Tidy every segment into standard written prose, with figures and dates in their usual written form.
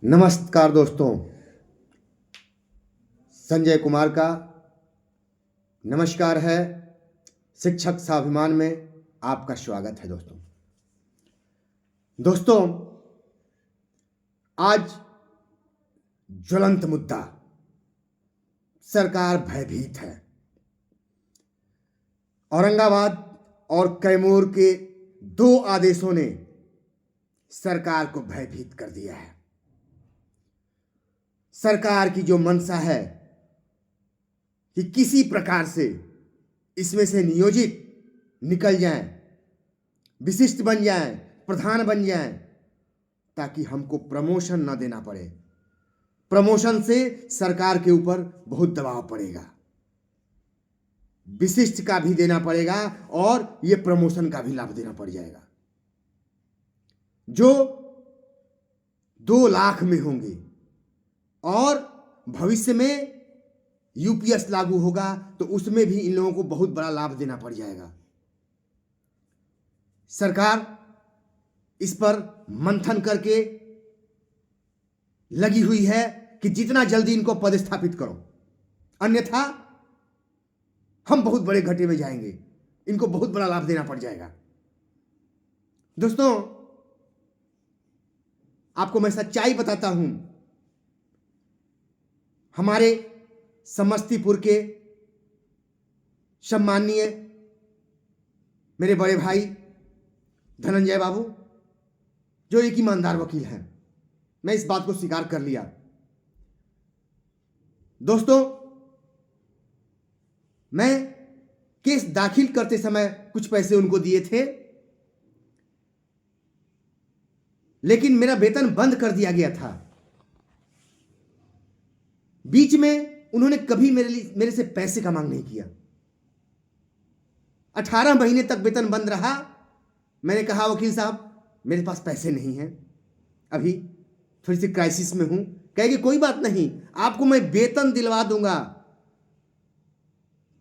नमस्कार दोस्तों, संजय कुमार का नमस्कार है। शिक्षक स्वाभिमान में आपका स्वागत है। दोस्तों, आज ज्वलंत मुद्दा, सरकार भयभीत है। औरंगाबाद और कैमूर के दो आदेशों ने सरकार को भयभीत कर दिया है। सरकार की जो मंशा है कि किसी प्रकार से इसमें से नियोजित निकल जाएं, विशिष्ट बन जाएं, प्रधान बन जाएं, ताकि हमको प्रमोशन ना देना पड़े। प्रमोशन से सरकार के ऊपर बहुत दबाव पड़ेगा, विशिष्ट का भी देना पड़ेगा और ये प्रमोशन का भी लाभ देना पड़ जाएगा। जो 2 लाख में होंगे और भविष्य में यूपीएस लागू होगा तो उसमें भी इन लोगों को बहुत बड़ा लाभ देना पड़ जाएगा। सरकार इस पर मंथन करके लगी हुई है कि जितना जल्दी इनको पदस्थापित करो, अन्यथा हम बहुत बड़े घाटे में जाएंगे, इनको बहुत बड़ा लाभ देना पड़ जाएगा। दोस्तों, आपको मैं सच्चाई बताता हूं। हमारे समस्तीपुर के सम्माननीय मेरे बड़े भाई धनंजय बाबू, जो एक ईमानदार वकील हैं, मैं इस बात को स्वीकार कर लिया। दोस्तों, मैं केस दाखिल करते समय कुछ पैसे उनको दिए थे, लेकिन मेरा वेतन बंद कर दिया गया था। बीच में उन्होंने कभी मेरे से पैसे का मांग नहीं किया। 18 महीने तक वेतन बंद रहा। मैंने कहा, वकील साहब मेरे पास पैसे नहीं हैं, अभी थोड़ी सी क्राइसिस में हूं। कहेगी कोई बात नहीं, आपको मैं वेतन दिलवा दूंगा,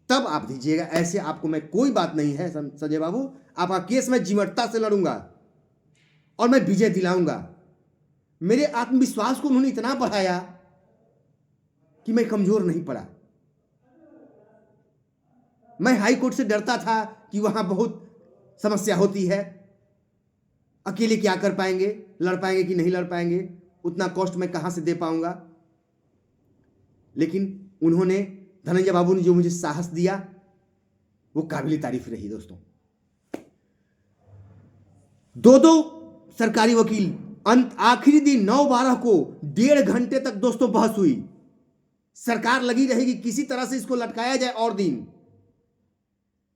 तब आप दीजिएगा। ऐसे आपको मैं कोई बात नहीं है संजय बाबू, आपका केस मैं जिमटता से लड़ूंगा और मैं विजय दिलाऊंगा। मेरे आत्मविश्वास को उन्होंने इतना बढ़ाया कि मैं कमजोर नहीं पड़ा। मैं हाई कोर्ट से डरता था कि वहां बहुत समस्या होती है, अकेले क्या कर पाएंगे, लड़ पाएंगे कि नहीं लड़ पाएंगे, उतना कॉस्ट मैं कहां से दे पाऊंगा। लेकिन उन्होंने, धनंजय बाबू ने जो मुझे साहस दिया, वो काबिल तारीफ रही। दोस्तों, 2 सरकारी वकील, आखिरी दिन 9/12 को 1.5 घंटे तक दोस्तों बहस हुई। सरकार लगी रहेगी किसी तरह से इसको लटकाया जाए और दिन,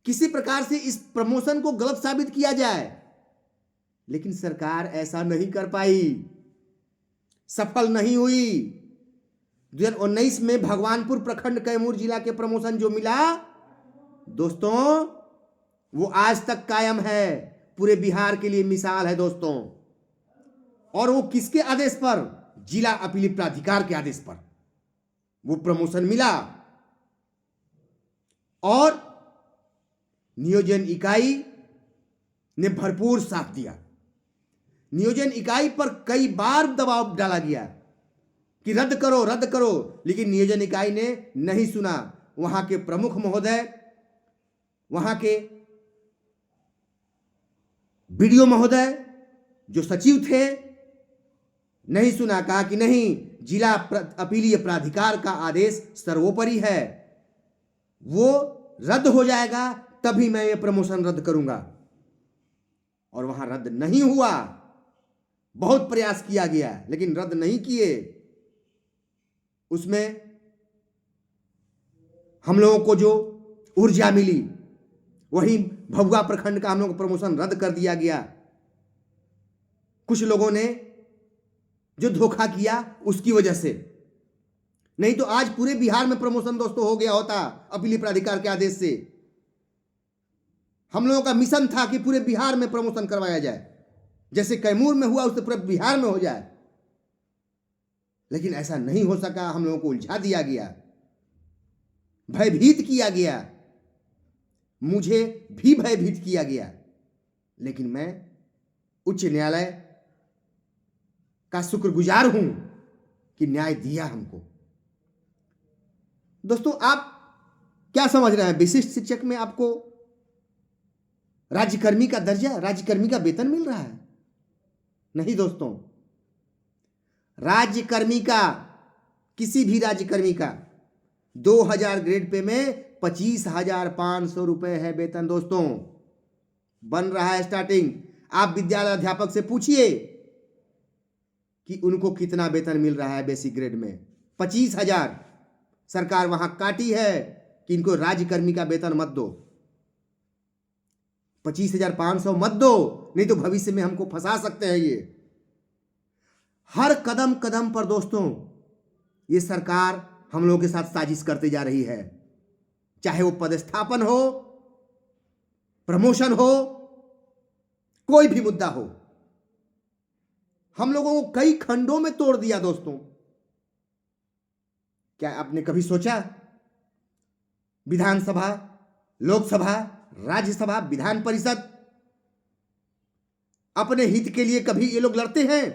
किसी प्रकार से इस प्रमोशन को गलत साबित किया जाए, लेकिन सरकार ऐसा नहीं कर पाई, सफल नहीं हुई। 2019 में भगवानपुर प्रखंड कैमूर जिला के प्रमोशन जो मिला दोस्तों, वो आज तक कायम है, पूरे बिहार के लिए मिसाल है दोस्तों। और वो किसके आदेश पर? जिला अपील प्राधिकार के आदेश पर वो प्रमोशन मिला। और नियोजन इकाई ने भरपूर साथ दिया। नियोजन इकाई पर कई बार दबाव डाला गया कि रद्द करो रद्द करो, लेकिन नियोजन इकाई ने नहीं सुना। वहां के प्रमुख महोदय, वहां के बीडीओ महोदय, जो सचिव थे, नहीं सुना। कहा कि नहीं, जिला अपीलीय प्राधिकार का आदेश सर्वोपरि है, वो रद्द हो जाएगा तभी मैं ये प्रमोशन रद्द करूंगा। और वहां रद्द नहीं हुआ। बहुत प्रयास किया गया लेकिन रद्द नहीं किए। उसमें हम लोगों को जो ऊर्जा मिली, वही भभुआ प्रखंड का हम लोगों को प्रमोशन रद्द कर दिया गया। कुछ लोगों ने जो धोखा किया उसकी वजह से, नहीं तो आज पूरे बिहार में प्रमोशन दोस्तों हो गया होता अपीलीय प्राधिकार के आदेश से। हम लोगों का मिशन था कि पूरे बिहार में प्रमोशन करवाया जाए, जैसे कैमूर में हुआ उससे पूरे बिहार में हो जाए, लेकिन ऐसा नहीं हो सका। हम लोगों को उलझा दिया गया, भयभीत किया गया, मुझे भी भयभीत किया गया। लेकिन मैं उच्च न्यायालय का शुक्रगुजार हूं कि न्याय दिया हमको। दोस्तों, आप क्या समझ रहे हैं? विशिष्ट शिक्षक में आपको राज्यकर्मी का दर्जा, राज्यकर्मी का वेतन मिल रहा है? नहीं दोस्तों, राज्यकर्मी का, किसी भी राज्यकर्मी का 2000 ग्रेड पे में 25,500 रुपए है वेतन दोस्तों, बन रहा है स्टार्टिंग। आप विद्यालय अध्यापक से पूछिए कि उनको कितना वेतन मिल रहा है बेसिक ग्रेड में। 25,000 सरकार वहां काटी है कि इनको राज्यकर्मी का वेतन मत दो, 25,500 मत दो, नहीं तो भविष्य में हमको फंसा सकते हैं। ये हर कदम कदम पर दोस्तों ये सरकार हम लोगों के साथ साजिश करते जा रही है, चाहे वो पदस्थापन हो, प्रमोशन हो, कोई भी मुद्दा हो। हम लोगों को कई खंडों में तोड़ दिया दोस्तों। क्या आपने कभी सोचा विधानसभा, लोकसभा, राज्यसभा, विधान परिषद, अपने हित के लिए कभी ये लोग लड़ते हैं?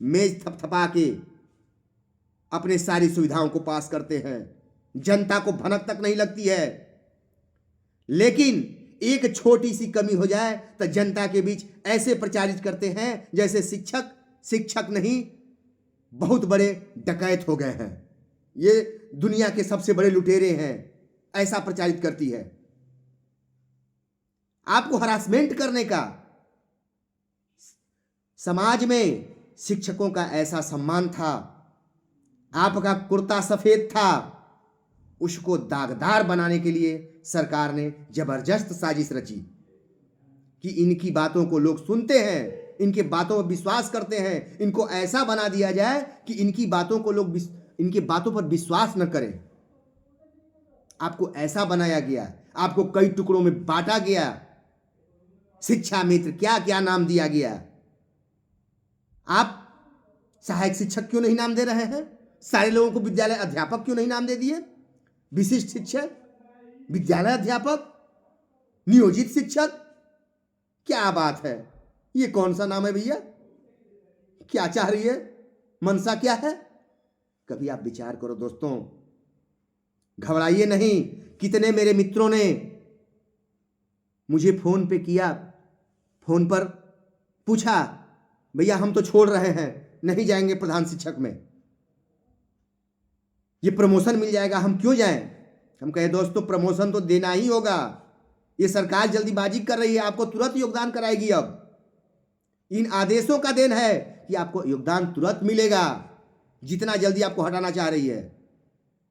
मेज थपथपा के अपने सारी सुविधाओं को पास करते हैं, जनता को भनक तक नहीं लगती है। लेकिन एक छोटी सी कमी हो जाए तो जनता के बीच ऐसे प्रचारित करते हैं जैसे शिक्षक नहीं बहुत बड़े डकैत हो गए हैं, ये दुनिया के सबसे बड़े लुटेरे हैं, ऐसा प्रचारित करती है। आपको हरासमेंट करने का, समाज में शिक्षकों का ऐसा सम्मान था, आपका कुर्ता सफेद था, उसको दागदार बनाने के लिए सरकार ने जबरदस्त साजिश रची कि इनकी बातों को लोग सुनते हैं, इनके बातों पर विश्वास करते हैं, इनको ऐसा बना दिया जाए कि इनकी बातों को लोग इनके बातों पर विश्वास न करें। आपको ऐसा बनाया गया, आपको कई टुकड़ों में बांटा गया, शिक्षा मित्र क्या क्या नाम दिया गया। आप सहायक शिक्षक क्यों नहीं नाम दे रहे हैं? सारे लोगों को विद्यालय अध्यापक क्यों नहीं नाम दे दिए? विशिष्ट शिक्षक, विद्यालय अध्यापक, नियोजित शिक्षक, क्या बात है? ये कौन सा नाम है भैया? क्या चाह रही है? मनसा क्या है? कभी आप विचार करो दोस्तों, घबराइए नहीं। कितने मेरे मित्रों ने मुझे फोन पे किया, फोन पर पूछा, भैया हम तो छोड़ रहे हैं, नहीं जाएंगे प्रधान शिक्षक में, ये प्रमोशन मिल जाएगा, हम क्यों जाएं? हम कहे दोस्तों प्रमोशन तो देना ही होगा, ये सरकार जल्दीबाजी कर रही है, आपको तुरंत योगदान कराएगी। अब इन आदेशों का देन है कि आपको योगदान तुरंत मिलेगा, जितना जल्दी आपको हटाना चाह रही है,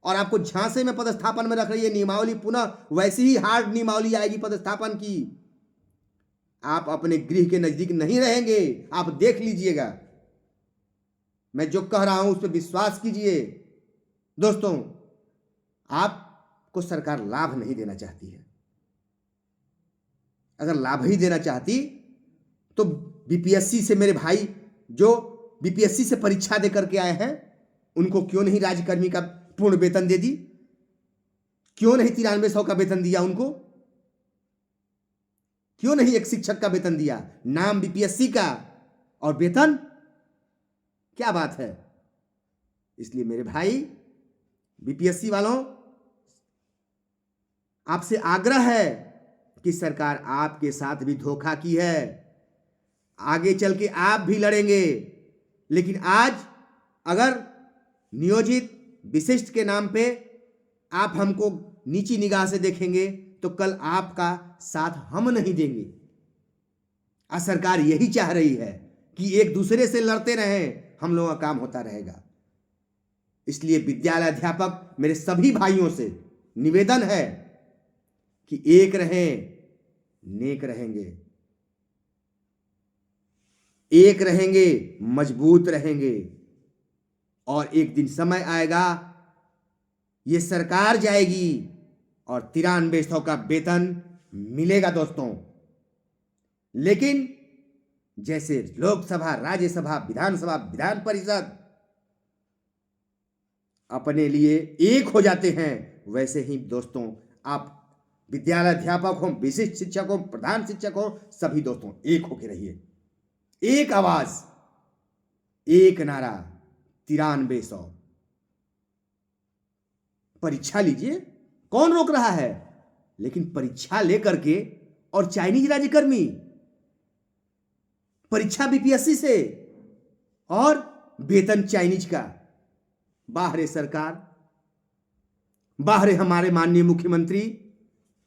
और आपको झांसे में पदस्थापन में रख रही है। नियमावली पुनः वैसी ही हार्ड नियमावली आएगी पदस्थापन की। आप अपने गृह के नजदीक नहीं रहेंगे, आप देख लीजिएगा, मैं जो कह रहा हूं उस पर विश्वास कीजिए। दोस्तों, आपको सरकार लाभ नहीं देना चाहती है। अगर लाभ ही देना चाहती तो बीपीएससी से मेरे भाई जो बीपीएससी से परीक्षा दे करके आए हैं, उनको क्यों नहीं राज्यकर्मी का पूर्ण वेतन दे दी? क्यों नहीं 9300 का वेतन दिया उनको? क्यों नहीं एक शिक्षक का वेतन दिया? नाम बीपीएससी का और वेतन, क्या बात है? इसलिए मेरे भाई बीपीएससी वालों, आपसे आग्रह है कि सरकार आपके साथ भी धोखा की है, आगे चल के आप भी लड़ेंगे। लेकिन आज अगर नियोजित विशिष्ट के नाम पे आप हमको नीची निगाह से देखेंगे तो कल आपका साथ हम नहीं देंगे। आज सरकार यही चाह रही है कि एक दूसरे से लड़ते रहें, हम लोगों का काम होता रहेगा। इसलिए विद्यालय अध्यापक मेरे सभी भाइयों से निवेदन है कि एक रहें, नेक रहेंगे, एक रहेंगे, मजबूत रहेंगे, और एक दिन समय आएगा ये सरकार जाएगी और 9300 का वेतन मिलेगा दोस्तों। लेकिन जैसे लोकसभा, राज्यसभा, विधानसभा, विधान परिषद अपने लिए एक हो जाते हैं, वैसे ही दोस्तों आप विद्यालय अध्यापक हो, विशिष्ट शिक्षक हो, प्रधान शिक्षक हो, सभी दोस्तों एक होके रहिए। एक आवाज, एक नारा, 9300। परीक्षा लीजिए, कौन रोक रहा है? लेकिन परीक्षा लेकर के और चाइनीज राज्यकर्मी परीक्षा बीपीएससी से और वेतन चाइनीज का। बाहरे सरकार, बाहरे हमारे माननीय मुख्यमंत्री,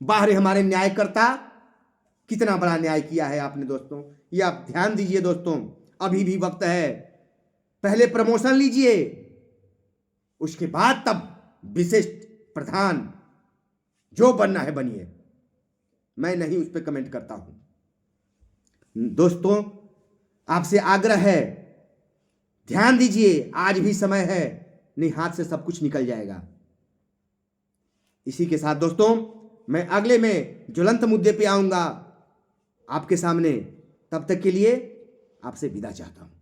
बाहरे हमारे न्यायकर्ता। कितना बड़ा न्याय किया है आपने दोस्तों, ये आप ध्यान दीजिए दोस्तों। अभी भी वक्त है, पहले प्रमोशन लीजिए, उसके बाद तब विशिष्ट प्रधान जो बनना है बनिए। मैं नहीं उस पर कमेंट करता हूं। दोस्तों आपसे आग्रह है, ध्यान दीजिए, आज भी समय है, नहीं हाथ से सब कुछ निकल जाएगा। इसी के साथ दोस्तों मैं अगले में ज्वलंत मुद्दे पे आऊंगा आपके सामने। तब तक के लिए आपसे विदा चाहता हूं।